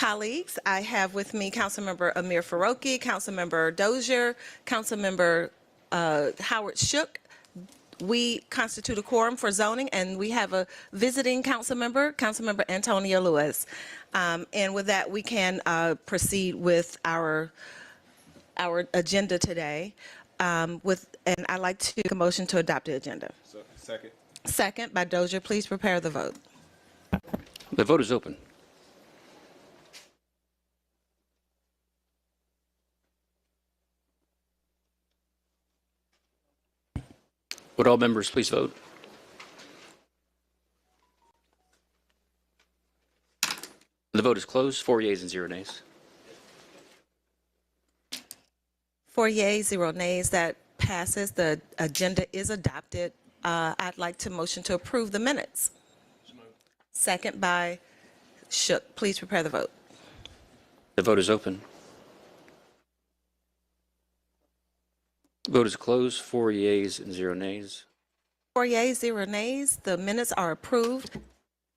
Colleagues, I have with me Councilmember Amir Faroqi, Councilmember Dozier, Councilmember Howard Shook. We constitute a quorum for zoning, and we have a visiting Councilmember Antonio Lewis. And with that, we can proceed with our agenda today. And I'd like to make a motion to adopt the agenda. Second. Second by Dozier. Please prepare the vote. The vote is open. Would all members please vote? The vote is closed. 4 yeas and 0 nays. 4 yeas, 0 nays. That passes. The agenda is adopted. I'd like to motion to approve the minutes. Second by Shook. Please prepare the vote. The vote is open. Vote is closed. 4 yeas and 0 nays. 4 yeas, 0 nays. The minutes are approved.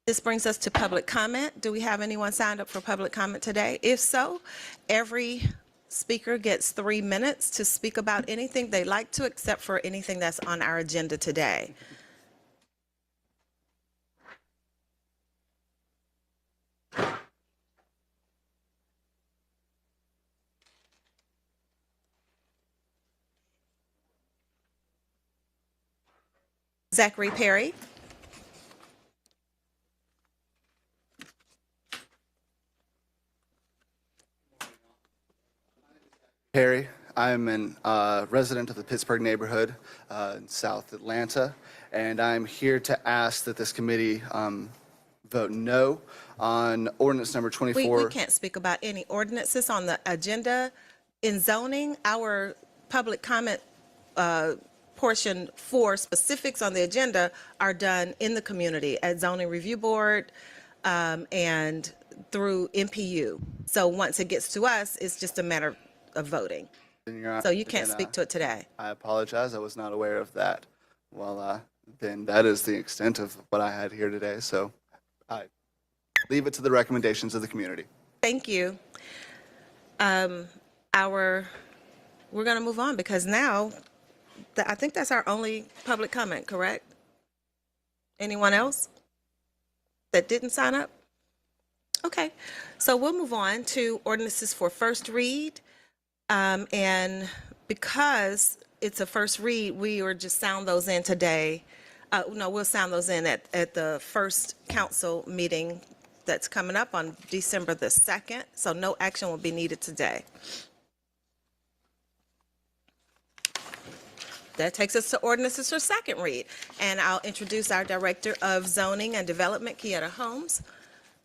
This brings us to public comment. Do we have anyone signed up for public comment today? If so, every speaker gets 3 minutes to speak about anything they like to, except for anything that's on our agenda today. Zachary Perry. Perry. I'm a resident of the Pittsburgh neighborhood in South Atlanta, and I'm here to ask that this committee vote no on ordinance number 24. We can't speak about any ordinances on the agenda. In zoning, our public comment portion for specifics on the agenda are done in the community at Zoning Review Board and through MPU. So once it gets to us, it's just a matter of voting. So you can't speak to it today. I apologize. I was not aware of that. Well, then that is the extent of what I had here today. So I leave it to the recommendations of the community. Thank you. We're going to move on because now I think that's our only public comment, correct? Anyone else that didn't sign up? Okay, so we'll move on to ordinances for first read. And because it's a first read, we will just sound those in today. No, we'll sound those in at the first council meeting that's coming up on December the 2nd. So no action will be needed today. That takes us to ordinances for second read. And I'll introduce our Director of Zoning and Development, Kieta Holmes,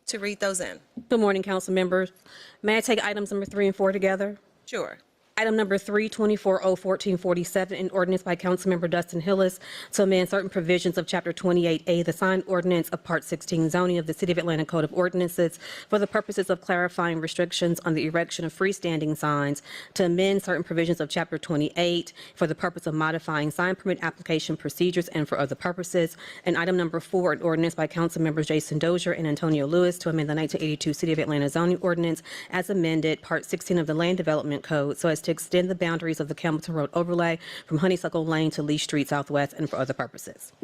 to read those in. Good morning, council members. May I take items number 3 and 4 together? Sure. Item number 3, 24-014-47, an ordinance by Councilmember Dustin Hillis to amend certain provisions of Chapter 28A, the sign ordinance of Part 16 zoning of the City of Atlanta Code of Ordinances for the purposes of clarifying restrictions on the erection of freestanding signs, to amend certain provisions of Chapter 28 for the purpose of modifying sign permit application procedures and for other purposes. And item number 4, an ordinance by Councilmembers Jason Dozier and Antonio Lewis to amend the 1982 City of Atlanta zoning ordinance as amended, Part 16 of the Land Development Code, so as to extend the boundaries of the Campbellton Road overlay from Honeysuckle Lane to Lee Street Southwest and for other purposes.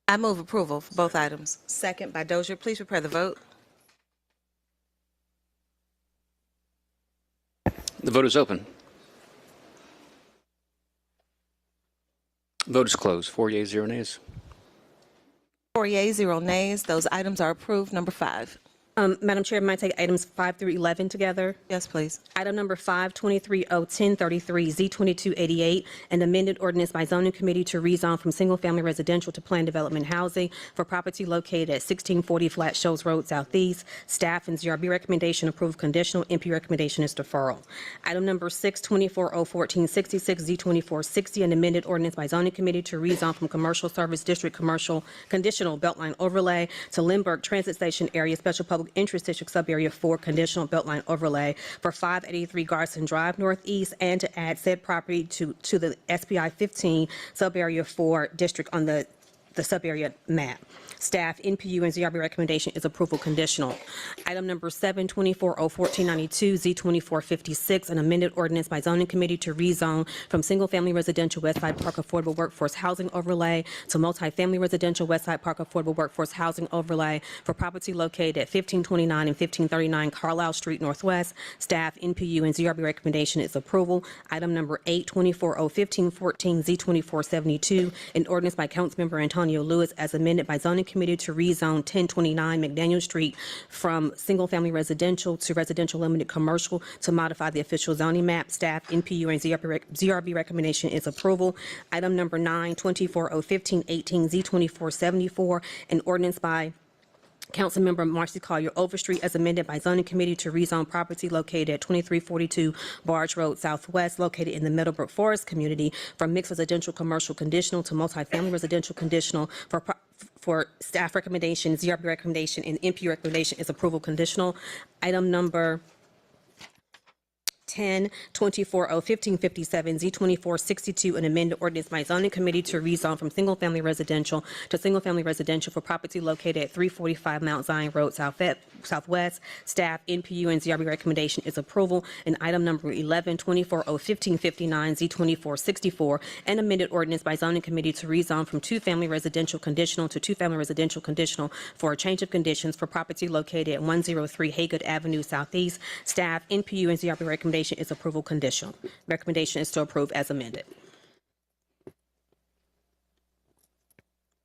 I move approval for both items. Second by Dozier. Please prepare the vote. The vote is open. Vote is closed. 4 yeas, 0 nays. 4 yeas, 0 nays. Those items are approved. Number 5. Madam Chair, might I take items 5 through 11 together? Yes, please. Item number 5, 23-01033, Z2288, an amended ordinance by zoning committee to rezone from single-family residential to planned development housing for property located at 1640 Flat Shoals Road Southeast. Staff and ZRB recommendation approved conditional. MP recommendation is deferral. Item number 6, 24-01466, Z2460, an amended ordinance by zoning committee to rezone from commercial service district commercial conditional beltline overlay to Lindbergh Transit Station area special public interest district subarea 4 conditional beltline overlay for 583 Garson Drive Northeast, and to add said property to the SPI 15 subarea 4 district on the subarea map. Staff, NPU, and ZRB recommendation is approval conditional. Item number 7, 24-01492, Z2456, an amended ordinance by zoning committee to rezone from single-family residential Westside Park Affordable Workforce Housing Overlay to multifamily residential Westside Park Affordable Workforce Housing Overlay for property located at 1529 and 1539 Carlisle Street Northwest. Staff, NPU, and ZRB recommendation is approval. Item number 8, 24-01514, Z2472, an ordinance by Councilmember Antonio Lewis as amended by zoning committee to rezone 1029 McDaniel Street from single-family residential to residential limited commercial to modify the official zoning map. Staff, NPU, and ZRB recommendation is approval. Item number 9, 24-01518, Z2474, an ordinance by Councilmember Marcy Collier Overstreet as amended by zoning committee to rezone property located at 2342 Barge Road Southwest, located in the Meadowbrook Forest community, from mixed residential commercial conditional to multifamily residential conditional for staff recommendation, ZRB recommendation, and NPU recommendation is approval conditional. Item number 10, 24-01557, Z2462, an amended ordinance by zoning committee to rezone from single-family residential to single-family residential for property located at 345 Mount Zion Road Southwest. Staff, NPU, and ZRB recommendation is approval. And item number 11, 24-01559, Z2464, an amended ordinance by zoning committee to rezone from two-family residential conditional to two-family residential conditional for a change of conditions for property located at 103 Haygood Avenue Southeast. Staff, NPU, and ZRB recommendation is approval conditional. Recommendation is to approve as amended.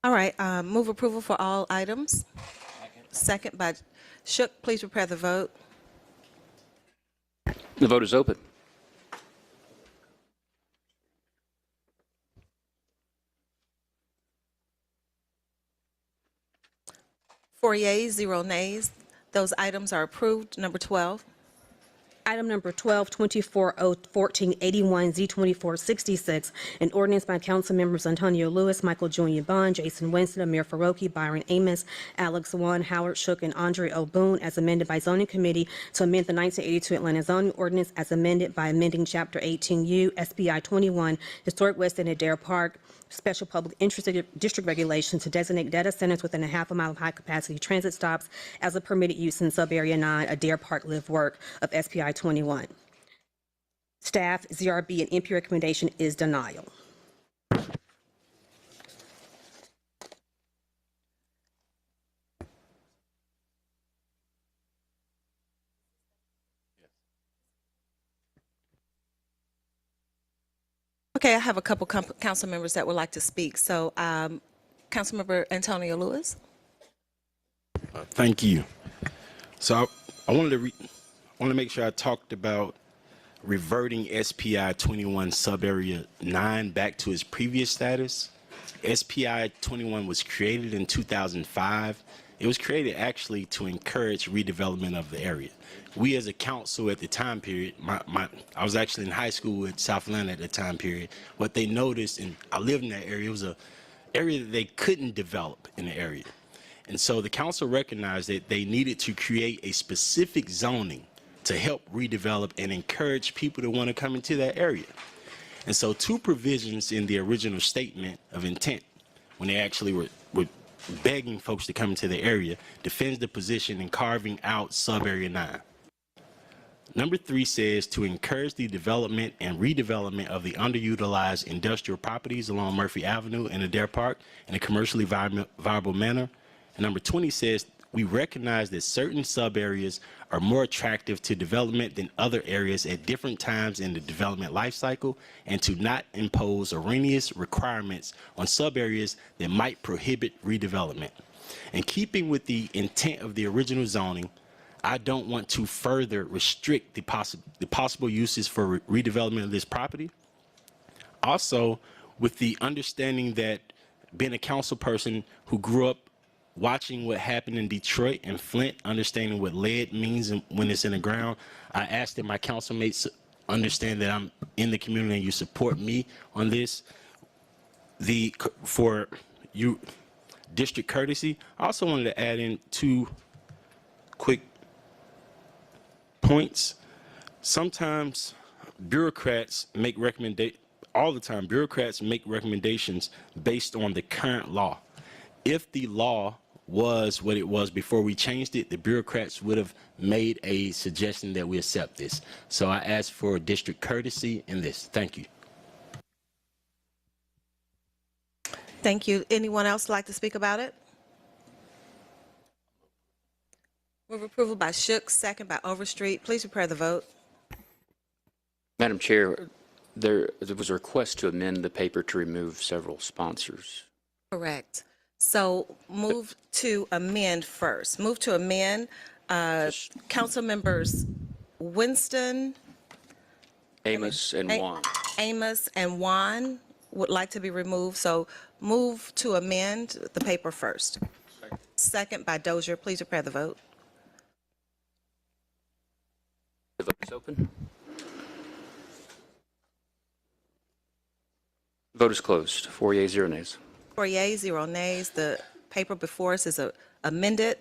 All right, move approval for all items. Second by Shook. Please prepare the vote. The vote is open. Four yeas, 0 nays. Those items are approved. Number 12. Item number 12, 24-01481, Z2466, an ordinance by council members Antonio Lewis, Michael Junior Bond, Jason Winston, Amir Faroki, Byron Amos, Alex Wan, Howard Shook, and Andre O'Boone, as amended by zoning committee to amend the 1982 Atlanta zoning ordinance as amended by amending Chapter 18U, SBI 21, Historic West End Adair Park, Special Public Interest District Regulations to designate data centers within a half a mile of high-capacity transit stops as a permitted use in Sub-Area 9, Adair Park Live Work of SPI 21. Staff, ZRB, and NP recommendation is denial. Okay, I have a couple council members that would like to speak. So, Councilmember Antonio Lewis. Thank you. So I wanted to make sure I talked about reverting SPI 21 Sub-Area 9 back to its previous status. SPI 21 was created in 2005. It was created actually to encourage redevelopment of the area. We as a council at the time period, I was actually in high school at South Atlanta at the time period, what they noticed, and I lived in that area, it was an area that they couldn't develop in the area. And so the council recognized that they needed to create a specific zoning to help redevelop and encourage people to want to come into that area. And so two provisions in the original statement of intent, when they actually were begging folks to come into the area, defends the position in carving out Sub-Area 9. Number 3 says to encourage the development and redevelopment of the underutilized industrial properties along Murphy Avenue and Adair Park in a commercially viable manner. And number 20 says we recognize that certain sub-areas are more attractive to development than other areas at different times in the development life cycle, and to not impose erroneous requirements on sub-areas that might prohibit redevelopment. In keeping with the intent of the original zoning, I don't want to further restrict the possible uses for redevelopment of this property. Also, with the understanding that being a council person who grew up watching what happened in Detroit and Flint, understanding what lead means when it's in the ground, I asked that my council mates understand that I'm in the community and you support me on this. For you, district courtesy, I also wanted to add in 2 quick points. Sometimes bureaucrats make bureaucrats make recommendations based on the current law. If the law was what it was before we changed it, the bureaucrats would have made a suggestion that we accept this. So I ask for district courtesy in this. Thank you. Thank you. Anyone else like to speak about it? Move approval by Shook, second by Overstreet. Please prepare the vote. Madam Chair, there was a request to amend the paper to remove several sponsors. Correct. So move to amend first. Move to amend, council members Winston, Amos and Juan. Amos, and Juan would like to be removed. So move to amend the paper first. Second by Dozier. Please prepare the vote. The vote is open. Vote is closed. 4 yeas, 0 nays. 4 yeas, 0 nays. The paper before us is amended.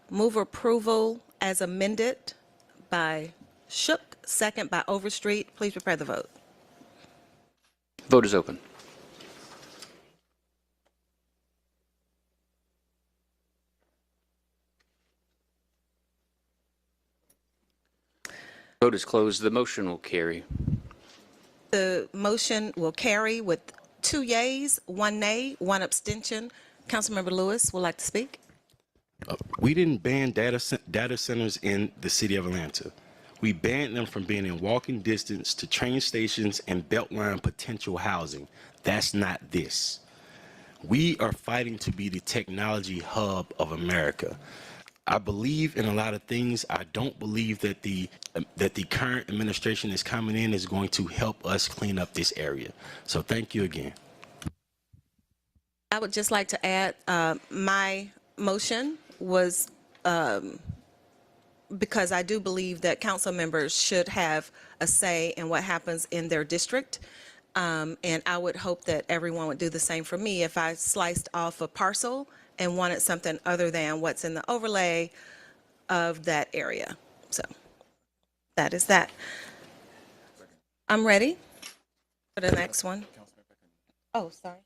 Move approval as amended by Shook, second by Overstreet. Please prepare the vote. Vote is open. Vote is closed. The motion will carry. The motion will carry with 2 yeas, 1 nay, 1 abstention. Councilmember Lewis would like to speak. We didn't ban data centers in the city of Atlanta. We banned them from being in walking distance to train stations and Beltline potential housing. That's not this. We are fighting to be the technology hub of America. I believe in a lot of things. I don't believe that the current administration is coming in is going to help us clean up this area. So thank you again. I would just like to add, my motion was because I do believe that council members should have a say in what happens in their district. And I would hope that everyone would do the same for me. If I sliced off a parcel and wanted something other than what's in the overlay of that area. So that is that. I'm ready for the next one. Oh, sorry.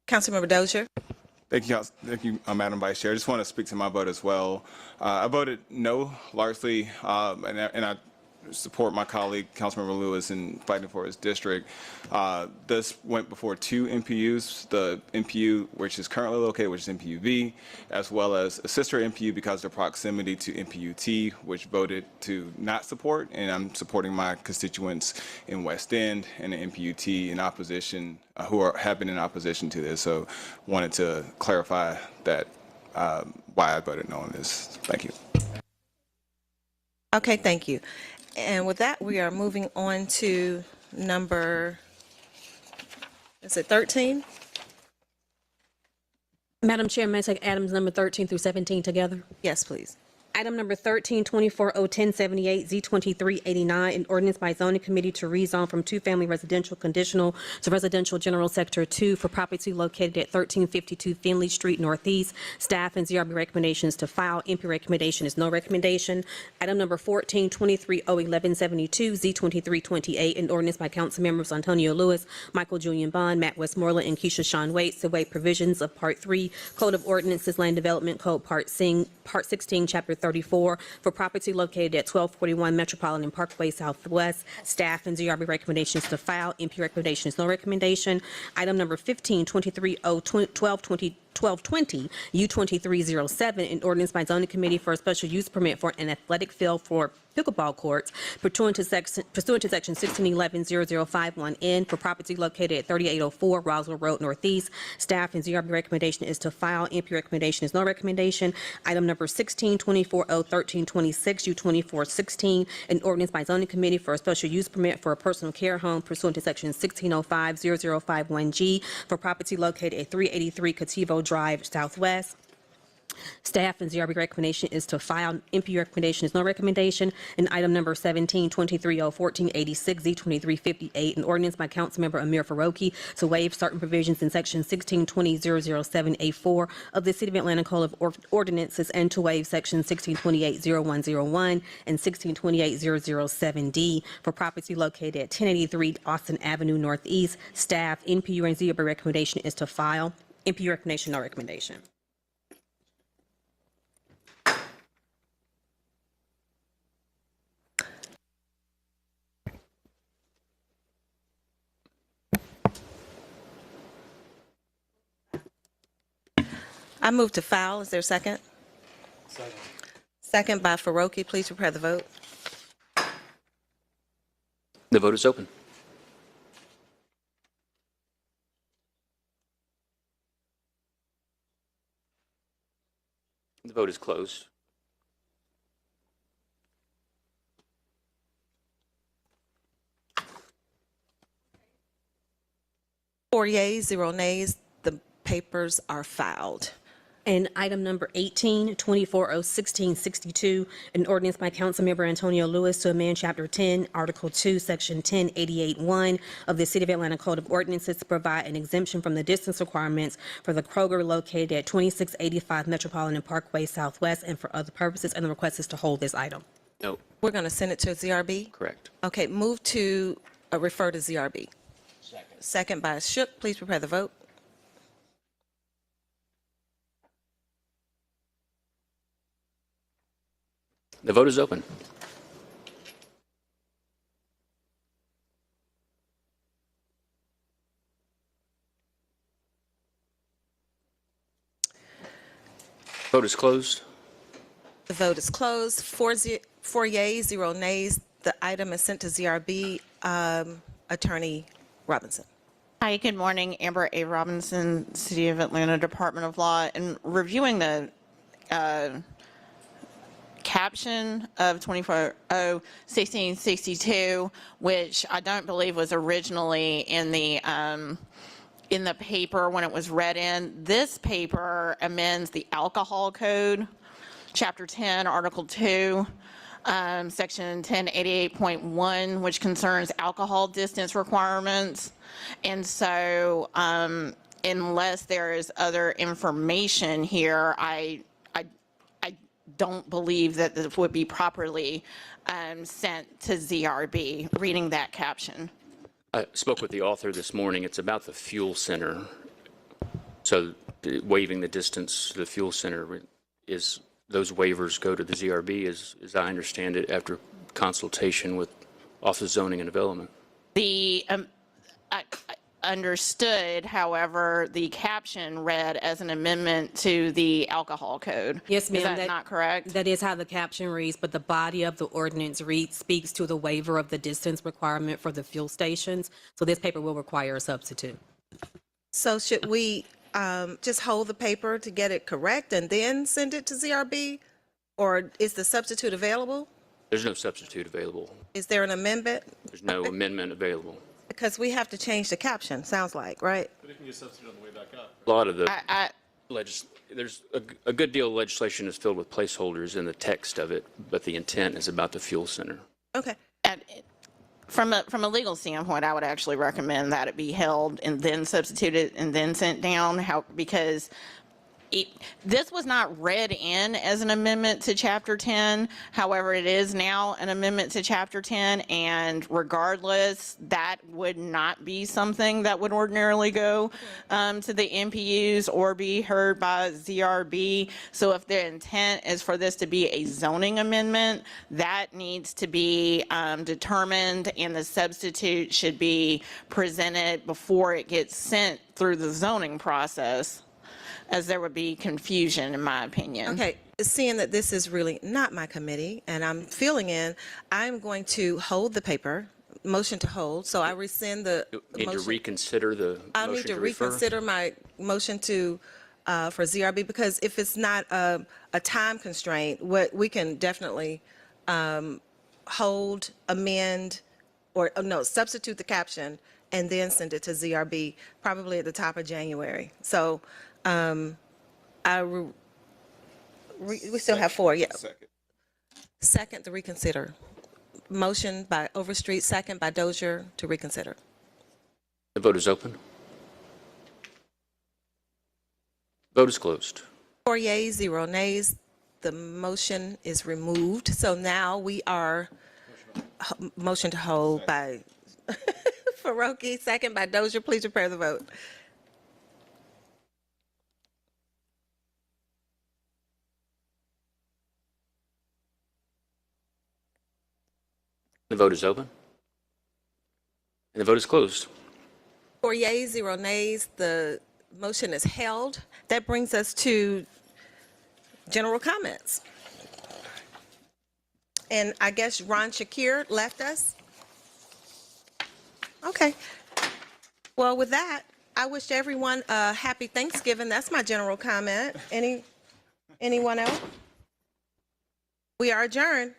Councilmember Dozier. Thank you, Madam Vice Chair. I just want to speak to my vote as well. I voted no, largely, and I support my colleague, Councilmember Lewis, in fighting for his district. This went before 2 MPUs, the MPU which is currently located, which is MPUV, as well as a sister MPU because of their proximity to MPUT, which voted to not support, and I'm supporting my constituents in West End and the MPUT in opposition, who have been in opposition to this. So wanted to clarify that why I voted no on this. Thank you. Okay, thank you. And with that, we are moving on to number, is it 13? Madam Chair, may I take items number 13 through 17 together? Yes, please. Item number 13, 24-01078, Z2389, an ordinance by zoning committee to rezone from 2-family residential conditional to residential general sector 2 for property located at 1352 Finley Street Northeast. Staff and ZRB recommendations to file. MP recommendation is no recommendation. Item number 14, 23-01172, Z2328, an ordinance by council members Antonio Lewis, Michael Julian Bond, Matt Westmoreland, and Keisha Sean Waits to waive provisions of Part 3 Code of Ordinances Land Development Code Part 16, Chapter 34 for property located at 1241 Metropolitan Parkway Southwest. Staff and ZRB recommendations to file. MP recommendation is no recommendation. Item number 15, 1220 U2307, an ordinance by zoning committee for a special use permit for an athletic field for pickleball courts pursuant to section 1611-0051N for property located at 3804 Roswell Road Northeast. Staff and ZRB recommendation is to file. MP recommendation is no recommendation. Item number 16, 24-01326 U2416, an ordinance by zoning committee for a special use permit for a personal care home pursuant to section 1605-0051G for property located at 383 Cativo Drive Southwest. Staff and ZRB recommendation is to file. MP recommendation is no recommendation. And item number 17, 23-01486 Z2358, an ordinance by Councilmember Amir Faroki to waive certain provisions in section 1620-007A4 of the City of Atlanta Code of Ordinances and to waive section 1628-0101 and 1628-007D for property located at 1083 Austin Avenue Northeast. Staff, NPU, and ZRB recommendation is to file. MP recommendation, no recommendation. I move to file. Is there a second? Second by Faroki. Please prepare the vote. The vote is open. The vote is closed. Four yeas, 0 nays. The papers are filed. And item number 18, 24-0-1662, an ordinance by Councilmember Antonio Lewis to amend Chapter 10, Article 2, Section 1088-1 of the City of Atlanta Code of Ordinances to provide an exemption from the distance requirements for the Kroger located at 2685 Metropolitan Parkway Southwest and for other purposes, and the request is to hold this item. No, We're going to send it to ZRB? correct. Okay, move to refer to ZRB. Second by Shook. Please prepare the vote. The vote is open. Vote is closed. The vote is closed. Four yeas, 0 nays. The item is sent to ZRB. Attorney Robinson. Hi, good morning. Amber A. Robinson, City of Atlanta Department of Law. And reviewing the caption of 24-0-1662, which I don't believe was originally in the paper when it was read in. This paper amends the alcohol code, Chapter 10, Article 2. Section 1088.1, which concerns alcohol distance requirements. And so unless there is other information here, I don't believe that this would be properly sent to ZRB, reading that caption. I spoke with the author this morning. It's about the fuel center. So waiving the distance to the fuel center is, those waivers go to the ZRB, as I understand it, after consultation with Office of Zoning and Development. I understood, however, the caption read as an amendment to the alcohol code. Yes, ma'am. Is that not correct? That is how the caption reads, but the body of the ordinance speaks to the waiver of the distance requirement for the fuel stations. So this paper will require a substitute. So should we just hold the paper to get it correct and then send it to ZRB? Or is the substitute available? There's no substitute available. Is there an amendment? There's no amendment available. Because we have to change the caption, sounds like, right? A lot of the I there's a good deal of legislation is filled with placeholders in the text of it, but the intent is about the fuel center. Okay. From a legal standpoint, I would actually recommend that it be held and then substituted and then sent down, because this was not read in as an amendment to Chapter 10. However, it is now an amendment to Chapter 10, and regardless, that would not be something that would ordinarily go to the MPUs or be heard by ZRB. So if the intent is for this to be a zoning amendment, that needs to be determined, and the substitute should be presented before it gets sent through the zoning process, as there would be confusion, in my opinion. Okay, seeing that this is really not my committee and I'm filling in, I'm going to hold the paper, motion to hold. So I rescind the Need to motion. reconsider the I'll motion need to refer. reconsider my motion to, for ZRB, because if it's not a time constraint, what we can definitely hold, amend, or no, substitute the caption and then send it to ZRB, probably at the top of January. So we still have 4, yeah. Second to reconsider. Motion by Overstreet, second by Dozier to reconsider. The vote is open. Vote is closed. 4 yeas, 0 nays. The motion is removed. So now we are, motion to hold by Faroki, second by Dozier. Please prepare the vote. The vote is open. And the vote is closed. 4 yeas, 0 nays. The motion is held. That brings us to general comments. And I guess Ron Shakir left us. Okay. Well, with that, I wish everyone a happy Thanksgiving. That's my general comment. Anyone else? We are adjourned.